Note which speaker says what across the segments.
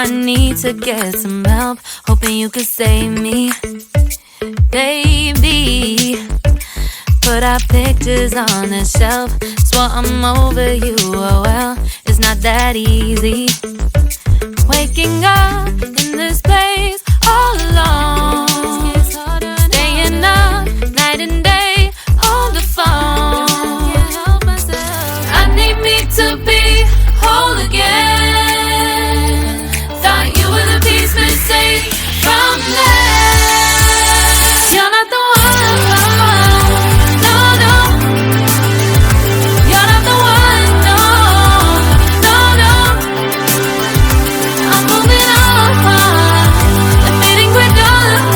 Speaker 1: I need to get some help, hoping you could save me. Baby, put our pictures on the shelf. Swore I'm over you, oh well, it's not that easy. Waking up in this place all alone, staying up night and day on the phone. I need me to be whole again. Thought you were the piece missing from left. You're not the one, no, no. You're not the one, no, no, no. I'm moving on, admitting we're done.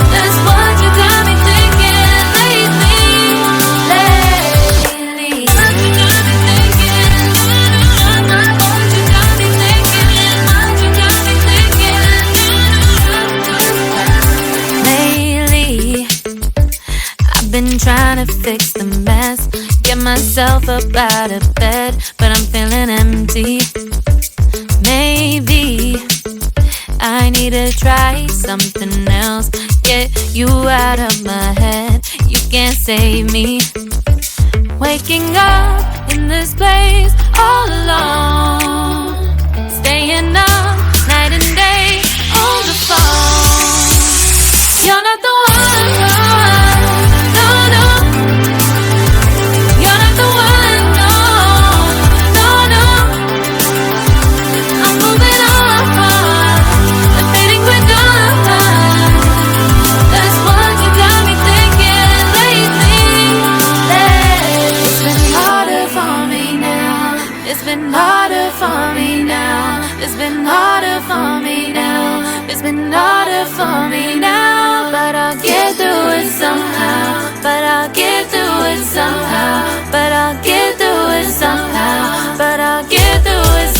Speaker 1: That's what you got me thinking lately. What you got me thinking. What you got me thinking. What you got me thinking. Lately, I've been trying to fix the mess, get myself up out of bed, but I'm feeling empty. Maybe I need to try something else, get you out of my head. You can't save me. Waking up in this place all alone, staying up night and day on the phone. You're not the one, no, no. You're not the one, no, no, no. I'm moving on, admitting we're done. That's what you got me thinking lately. It's been harder for me now. It's been harder for me now. It's been harder for me now. It's been harder for me now. But I'll get through it somehow. But I'll get through it somehow. But I'll get through it somehow. But I'll get through it